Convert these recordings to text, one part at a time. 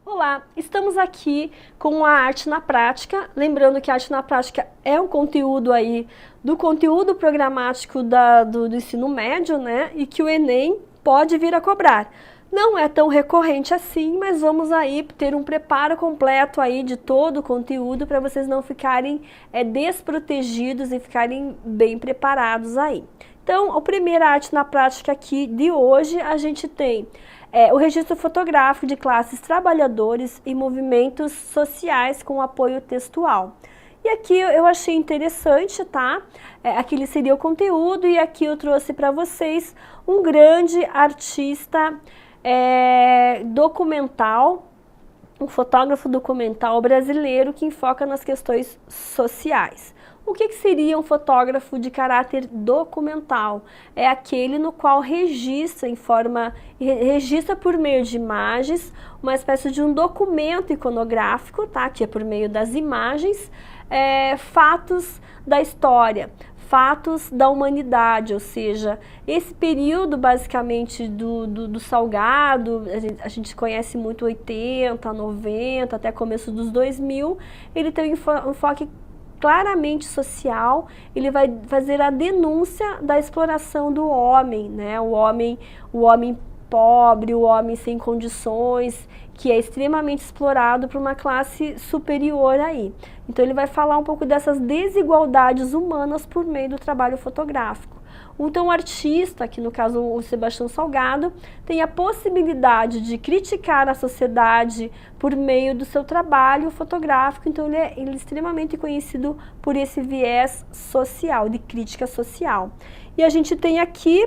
Olá, estamos aqui com a Arte na Prática, lembrando que a Arte na Prática é um conteúdo aí do conteúdo programático do ensino médio, né, e que o Enem pode vir a cobrar. Não é tão recorrente assim, mas vamos aí ter um preparo completo aí de todo o conteúdo para vocês não ficarem desprotegidos e ficarem bem preparados aí. Então, a primeira arte na prática aqui de hoje, a gente tem o registro fotográfico de classes trabalhadores e movimentos sociais com apoio textual. E aqui eu achei interessante, tá? Aqui seria o conteúdo e aqui eu trouxe para vocês um grande artista documental, um fotógrafo documental brasileiro que enfoca nas questões sociais. O que seria um fotógrafo de caráter documental? É aquele no qual registra por meio de imagens, uma espécie de um documento iconográfico, tá? Que é por meio das imagens, fatos da história, fatos da humanidade, ou seja, esse período basicamente do Salgado, a gente conhece muito 80, 90, até começo dos 2000, ele tem um enfoque claramente social, ele vai fazer a denúncia da exploração do homem, né? O homem pobre, o homem sem condições, que é extremamente explorado por uma classe superior aí. Então ele vai falar um pouco dessas desigualdades humanas por meio do trabalho fotográfico. Então o artista, que no caso o Sebastião Salgado, tem a possibilidade de criticar a sociedade por meio do seu trabalho fotográfico, então ele é extremamente conhecido por esse viés social, de crítica social. E a gente tem aqui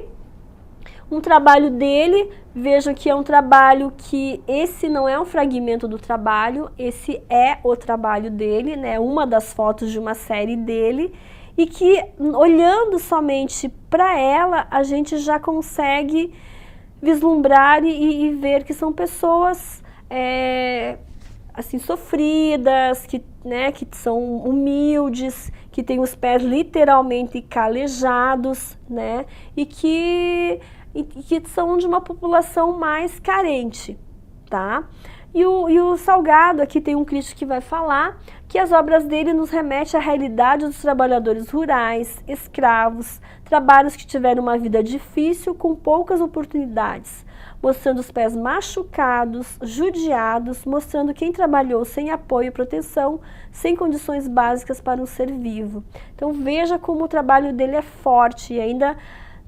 um trabalho dele, vejam que é um trabalho que esse não é um fragmento do trabalho, esse é o trabalho dele, né? Uma das fotos de uma série dele, e que olhando somente para ela, a gente já consegue vislumbrar e ver que são pessoas assim, sofridas, que são humildes, que têm os pés literalmente calejados, né? E que são de uma população mais carente, tá? E o Salgado, aqui tem um crítico que vai falar que as obras dele nos remetem à realidade dos trabalhadores rurais, escravos, trabalhos que tiveram uma vida difícil com poucas oportunidades, mostrando os pés machucados, judiados, mostrando quem trabalhou sem apoio e proteção, sem condições básicas para um ser vivo. Então veja como o trabalho dele é forte e ainda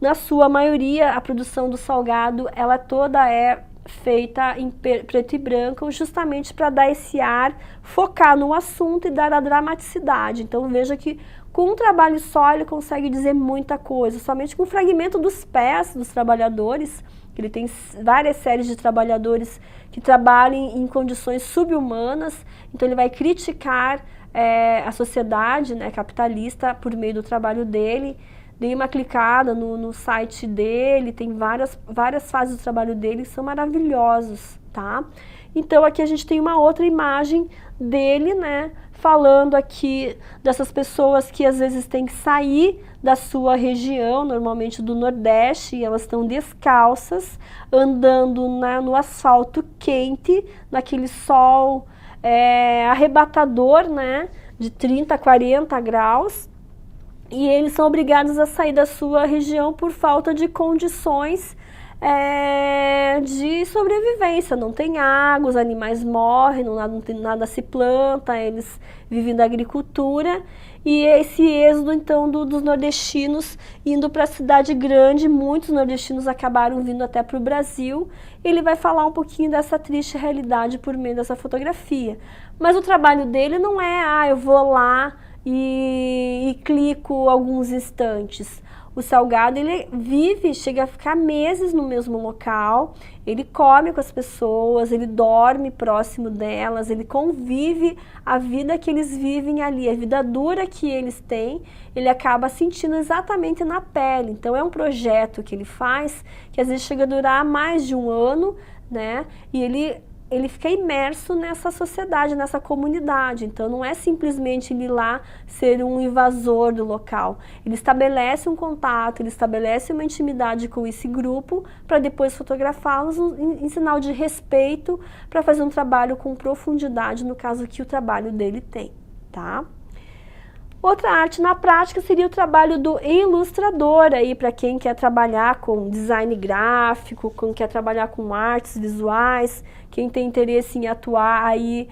na sua maioria a produção do Salgado, ela toda é feita em preto e branco, justamente para dar esse ar, focar no assunto e dar a dramaticidade. Então veja que com um trabalho só ele consegue dizer muita coisa, somente com o fragmento dos pés dos trabalhadores, ele tem várias séries de trabalhadores que trabalham em condições subhumanas, então ele vai criticar a sociedade, né, capitalista por meio do trabalho dele. Dei uma clicada no site dele, tem várias fases do trabalho dele que são maravilhosos, tá? Então aqui a gente tem uma outra imagem dele, né? Falando aqui dessas pessoas que às vezes têm que sair da sua região, normalmente do Nordeste, e elas estão descalças, andando no asfalto quente, naquele sol arrebatador, né? De 30, 40 graus. E eles são obrigados a sair da sua região por falta de condições de sobrevivência. Não tem água, os animais morrem, nada se planta, eles vivem da agricultura. E esse êxodo, então, dos nordestinos indo para a cidade grande, muitos nordestinos acabaram vindo até para o Brasil. Ele vai falar um pouquinho dessa triste realidade por meio dessa fotografia. Mas o trabalho dele não é, eu vou lá e clico alguns instantes. O Salgado, ele vive, chega a ficar meses no mesmo local, ele come com as pessoas, ele dorme próximo delas, ele convive a vida que eles vivem ali, a vida dura que eles têm, ele acaba sentindo exatamente na pele. Então é um projeto que ele faz, que às vezes chega a durar mais de um ano, né? E ele ele fica imerso nessa sociedade, nessa comunidade. Então não é simplesmente ele ir lá ser um invasor do local. Ele estabelece um contato, ele estabelece uma intimidade com esse grupo para depois fotografá-los em sinal de respeito, para fazer um trabalho com profundidade, no caso que o trabalho dele tem, tá? Outra arte na prática seria o trabalho do ilustrador, aí para quem quer trabalhar com design gráfico, quem quer trabalhar com artes visuais, quem tem interesse em atuar aí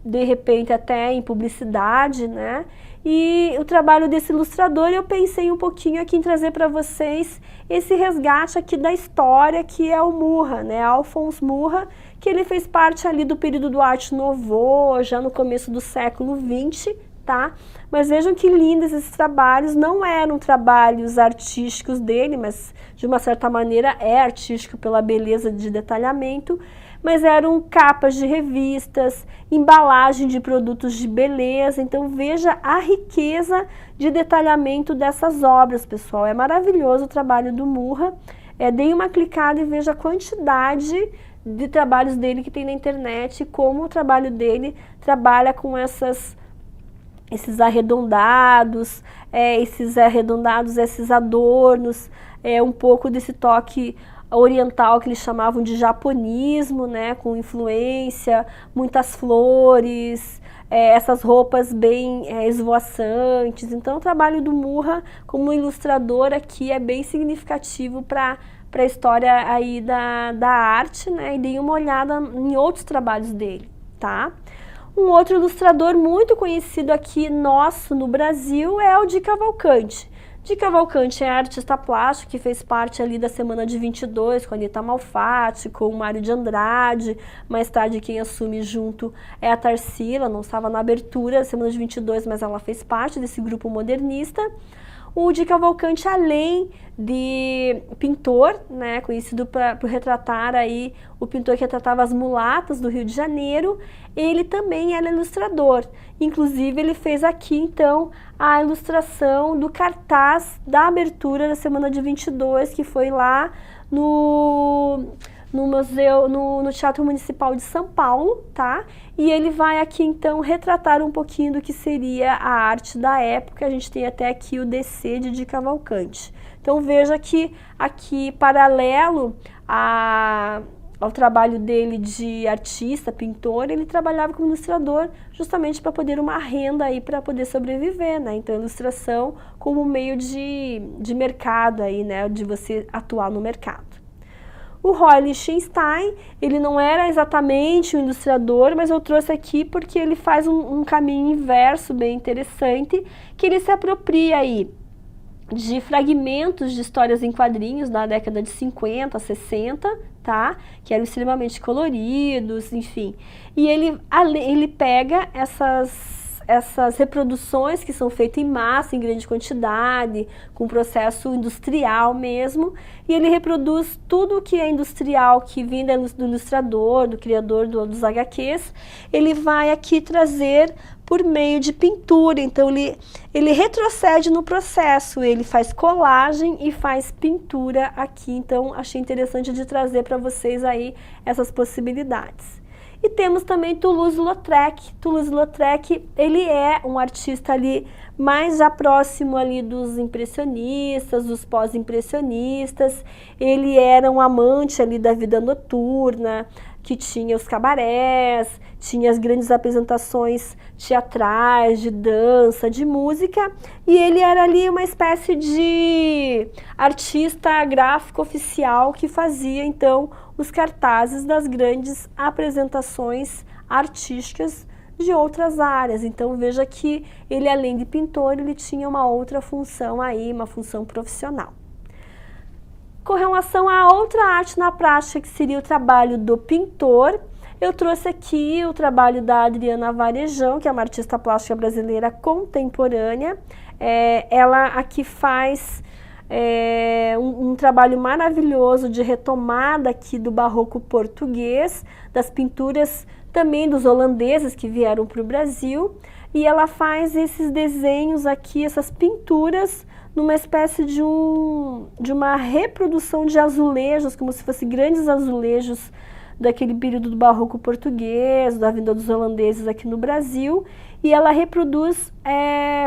de repente até em publicidade, né? E o trabalho desse ilustrador, eu pensei um pouquinho aqui em trazer para vocês esse resgate aqui da história, que é o Murra, né? Alphonse Murra, que ele fez parte ali do período do Art Nouveau, já no começo do século XX, tá? Mas vejam que lindos esses trabalhos, não eram trabalhos artísticos dele, mas de uma certa maneira é artístico pela beleza de detalhamento, mas eram capas de revistas, embalagem de produtos de beleza. Então veja a riqueza de detalhamento dessas obras, pessoal. É maravilhoso o trabalho do Murra. Deem uma clicada e veja a quantidade de trabalhos dele que tem na internet, como o trabalho dele trabalha com esses arredondados, esses adornos, um pouco desse toque oriental que eles chamavam de japonismo, né, com influência, muitas flores, essas roupas bem esvoaçantes. Então o trabalho do Murra como ilustrador aqui é bem significativo para a história aí da arte, né, e deem uma olhada em outros trabalhos dele, tá? Um outro ilustrador muito conhecido aqui nosso no Brasil é o Di Cavalcanti. Di Cavalcanti é artista plástico que fez parte ali da Semana de 22 com a Anita Malfatti, com o Mário de Andrade. Mais tarde quem assume junto é a Tarsila, não estava na abertura da Semana de 22, mas ela fez parte desse grupo modernista. O Di Cavalcanti, além de pintor, né, conhecido por retratar aí, o pintor que retratava as mulatas do Rio de Janeiro, ele também era ilustrador. Inclusive ele fez aqui então a ilustração do cartaz da abertura da Semana de 22, que foi lá no museu, no Teatro Municipal de São Paulo, tá? E ele vai aqui então retratar um pouquinho do que seria a arte da época. A gente tem até aqui o DC de Di Cavalcanti. Então veja que aqui paralelo ao trabalho dele de artista, pintor, ele trabalhava como ilustrador justamente para poder uma renda aí, para poder sobreviver, né? Então ilustração como meio de mercado aí, né? De você atuar no mercado. O Roy Lichtenstein, ele não era exatamente um ilustrador, mas eu trouxe aqui porque ele faz um caminho inverso bem interessante, que ele se apropria aí de fragmentos de histórias em quadrinhos da década de 50, 60, tá? Que eram extremamente coloridos, enfim. E ele pega essas reproduções que são feitas em massa, em grande quantidade, com processo industrial mesmo, e ele reproduz tudo o que é industrial, que vem do ilustrador, do criador dos HQs, ele vai aqui trazer por meio de pintura. Então ele retrocede no processo, ele faz colagem e faz pintura aqui. Então achei interessante de trazer para vocês aí essas possibilidades. E temos também Toulouse-Lautrec. Toulouse-Lautrec, ele é um artista ali mais já próximo ali dos impressionistas, dos pós-impressionistas. Ele era um amante ali da vida noturna, que tinha os cabarés, tinha as grandes apresentações teatrais, de dança, de música, e ele era ali uma espécie de artista gráfico oficial que fazia então os cartazes das grandes apresentações artísticas de outras áreas. Então veja que ele, além de pintor, ele tinha uma outra função aí, uma função profissional. Com relação a outra arte na prática, que seria o trabalho do pintor, eu trouxe aqui o trabalho da Adriana Varejão, que é uma artista plástica brasileira contemporânea. Ela aqui faz um trabalho maravilhoso de retomada aqui do barroco português, das pinturas também dos holandeses que vieram para o Brasil, e ela faz esses desenhos aqui, essas pinturas, numa espécie de uma reprodução de azulejos, como se fossem grandes azulejos daquele período do barroco português, da vinda dos holandeses aqui no Brasil, e ela reproduz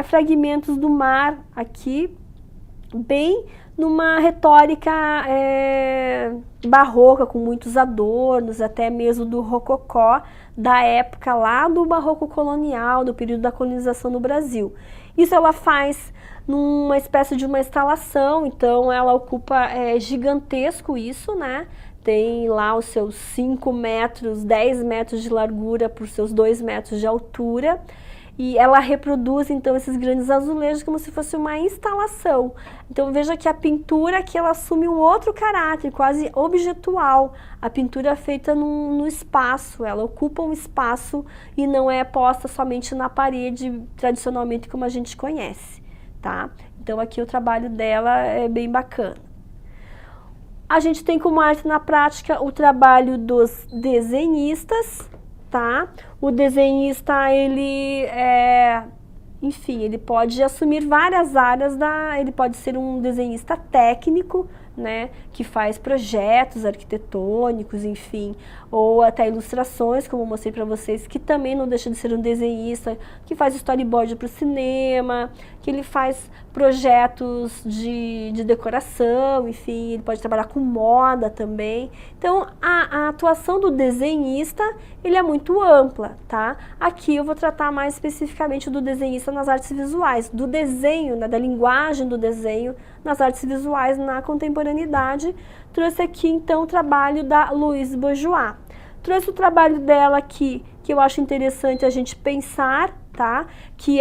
fragmentos do mar aqui, bem numa retórica barroca, com muitos adornos, até mesmo do rococó, da época lá do barroco colonial, do período da colonização no Brasil. Isso ela faz numa espécie de uma instalação, então ela ocupa gigantesco isso, né? Tem lá os seus 5 metros, 10 metros de largura por seus 2 metros de altura. E ela reproduz, então, esses grandes azulejos como se fosse uma instalação. Então, veja que a pintura aqui, ela assume um outro caráter, quase objetual. A pintura é feita no espaço, ela ocupa um espaço e não é posta somente na parede, tradicionalmente, como a gente conhece, tá? Então, aqui o trabalho dela é bem bacana. A gente tem como arte na prática o trabalho dos desenhistas, tá? O desenhista, enfim, ele pode assumir várias áreas, ele pode ser um desenhista técnico, né, que faz projetos arquitetônicos, enfim, ou até ilustrações, como eu mostrei para vocês, que também não deixa de ser um desenhista, que faz storyboard para o cinema, que ele faz projetos de decoração, enfim, ele pode trabalhar com moda também. Então, a atuação do desenhista, ele é muito ampla, tá? Aqui eu vou tratar mais especificamente do desenhista nas artes visuais, do desenho, né, da linguagem do desenho nas artes visuais na contemporaneidade. Trouxe aqui, então, o trabalho da Louise Bourgeois. Trouxe o trabalho dela aqui, que eu acho interessante a gente pensar, tá? Que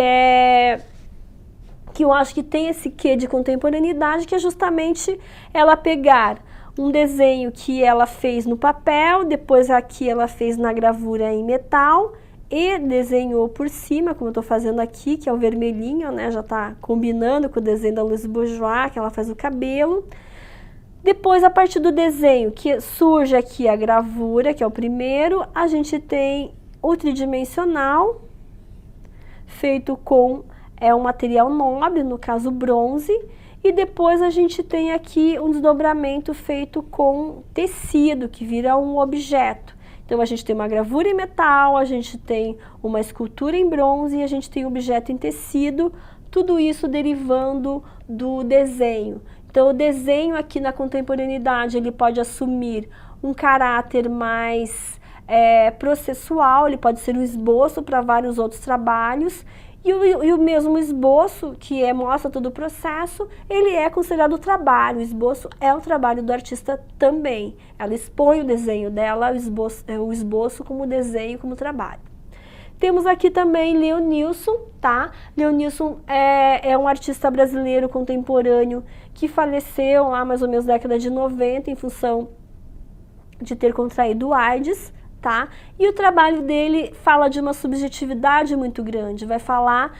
eu acho que tem esse quê de contemporaneidade, que é justamente ela pegar um desenho que ela fez no papel, depois aqui ela fez na gravura em metal e desenhou por cima, como eu estou fazendo aqui, que é o vermelhinho, né? Já está combinando com o desenho da Louise Bourgeois, que ela faz o cabelo. Depois, a partir do desenho, que surge aqui a gravura, que é o primeiro, a gente tem o tridimensional, feito com um material nobre, no caso bronze, e depois a gente tem aqui um desdobramento feito com tecido, que vira um objeto. Então, a gente tem uma gravura em metal, a gente tem uma escultura em bronze e a gente tem um objeto em tecido, tudo isso derivando do desenho. Então, o desenho aqui na contemporaneidade, ele pode assumir um caráter mais processual, ele pode ser um esboço para vários outros trabalhos, e o mesmo esboço, que mostra todo o processo, ele é considerado trabalho. O esboço é o trabalho do artista também. Ela expõe o desenho dela, o esboço como desenho, como trabalho. Temos aqui também Leonilson, tá? Leonilson é um artista brasileiro contemporâneo que faleceu lá mais ou menos na década de 90 em função de ter contraído AIDS, tá? E o trabalho dele fala de uma subjetividade muito grande, vai falar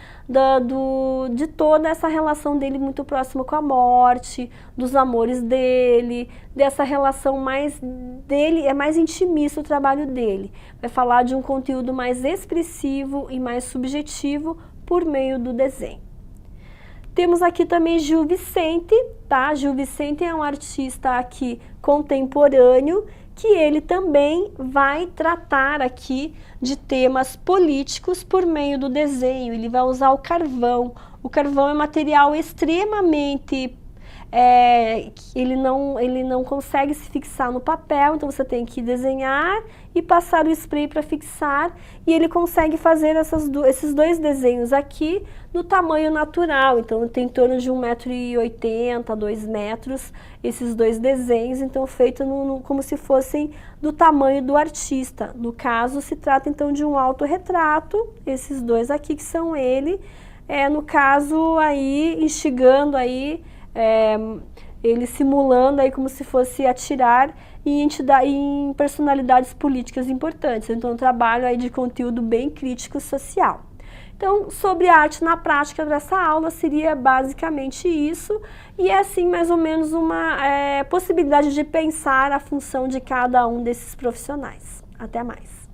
de toda essa relação dele muito próxima com a morte, dos amores dele, dessa relação mais dele, é mais intimista o trabalho dele. Vai falar de um conteúdo mais expressivo e mais subjetivo por meio do desenho. Temos aqui também Gil Vicente, tá? Gil Vicente é um artista aqui contemporâneo, que ele também vai tratar aqui de temas políticos por meio do desenho. Ele vai usar o carvão. O carvão é material extremamente... ele não consegue se fixar no papel, então você tem que desenhar e passar o spray para fixar, e ele consegue fazer esses dois desenhos aqui no tamanho natural, então tem em torno de 1,80 m, 2 metros, esses dois desenhos, então feito como se fossem do tamanho do artista. No caso, se trata então de um autorretrato, esses dois aqui que são ele, no caso aí, instigando aí, ele simulando aí como se fosse atirar em personalidades políticas importantes. Então, um trabalho aí de conteúdo bem crítico social. Então, sobre a arte na prática dessa aula seria basicamente isso, e é assim mais ou menos uma possibilidade de pensar a função de cada um desses profissionais. Até mais!